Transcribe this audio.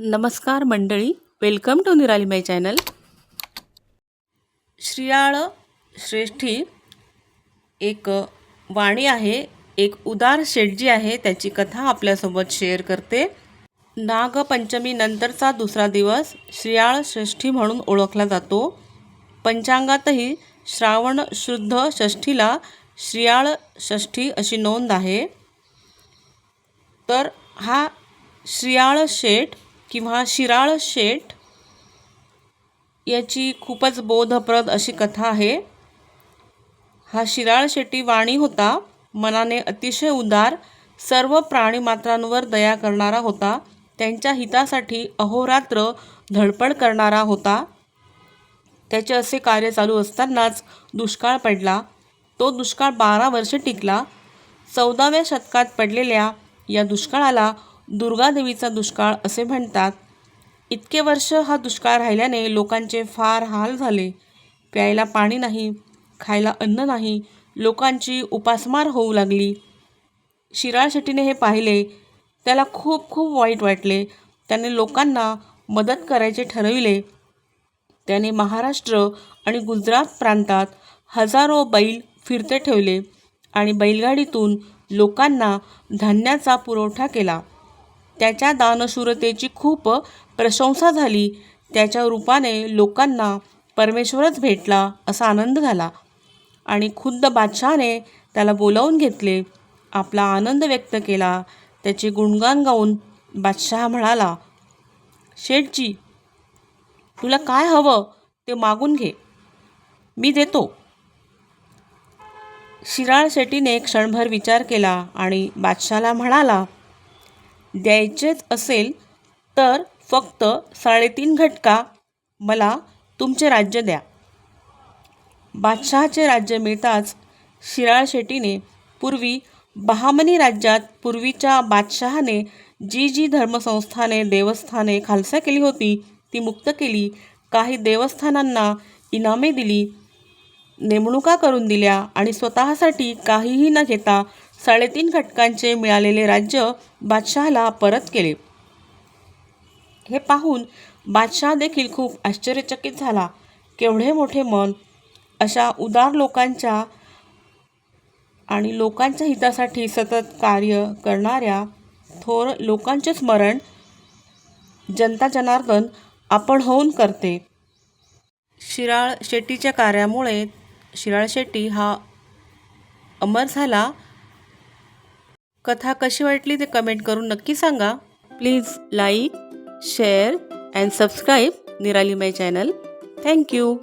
नमस्कार मंडळी, welcome to निराली माय चॅनल. श्रीयाळ श्रेष्ठी एक वाणी आहे, एक उदार शेठजी आहे. त्याची कथा आपल्यासोबत शेअर करते. नागपंचमी नंतरचा दुसरा दिवस श्रीयाळ षष्ठी म्हणून ओळखला जातो. पंचांगातही श्रावण शुद्ध षष्ठीला श्रीयाळ षष्ठी अशी नोंद आहे. तर हा श्रीयाळ शेठ किंवा शिराळ शेठ याची खूपच बोधप्रद अशी कथा आहे. हा शिराळ शेट्टी वाणी होता. मनाने अतिशय उदार, सर्व प्राणीमात्रांवर दया करणारा होता. त्यांच्या हितासाठी अहोरात्र धडपड करणारा होता. त्याचे असे कार्य चालू असतानाच दुष्काळ पडला. तो दुष्काळ 12 वर्षे टिकला. 14व्या शतकात पडलेल्या या दुष्काळाला दुर्गादेवीचा दुष्काळ असे म्हणतात. इतके वर्ष हा दुष्काळ राहिल्याने लोकांचे फार हाल झाले. प्यायला पाणी नाही, खायला अन्न नाही, लोकांची उपासमार होऊ लागली. शिराळ शेट्टीने हे पाहिले. त्याला खूप खूप वाईट वाटले. त्याने लोकांना मदत करायचे ठरविले. त्याने महाराष्ट्र आणि गुजरात प्रांतात हजारो बैल फिरते ठेवले आणि बैलगाडीतून लोकांना धान्याचा पुरवठा केला. त्याच्या दानशूरतेची खूप प्रशंसा झाली. त्याच्या रूपाने लोकांना परमेश्वरच भेटला असा आनंद झाला आणि खुद्द बादशहाने त्याला बोलावून घेतले. आपला आनंद व्यक्त केला. त्याचे गुणगान गाऊन बादशहा म्हणाला, शेठजी, तुला काय हवं ते मागून घे, मी देतो. शिराळ शेट्टीने क्षणभर विचार केला आणि बादशहाला म्हणाला, द्यायचेच असेल तर फक्त 3.5 घटका मला तुमचे राज्य द्या. बादशहाचे राज्य मिळताच शिराळ शेट्टीने पूर्वी बहामनी राज्यात पूर्वीच्या बादशहाने जी जी धर्मसंस्थाने देवस्थाने खालसा केली होती ती मुक्त केली. काही देवस्थानांना इनामे दिली, नेमणुका करून दिल्या आणि स्वतःसाठी काहीही न घेता 3.5 घटकांचे मिळालेले राज्य बादशहाला परत केले. हे पाहून बादशहा देखील खूप आश्चर्यचकित झाला. केवढे मोठे मन! अशा उदार लोकांच्या आणि लोकांच्या हितासाठी सतत कार्य करणाऱ्या थोर लोकांचे स्मरण जनता जनार्दन आपण होऊन करते. शिराळ शेट्टीच्या कार्यामुळे शिराळ शेट्टी हा अमर झाला. कथा कशी वाटली ते कमेंट करून नक्की सांगा. Please like, share and subscribe निराली माय चॅनल. थँक्यू.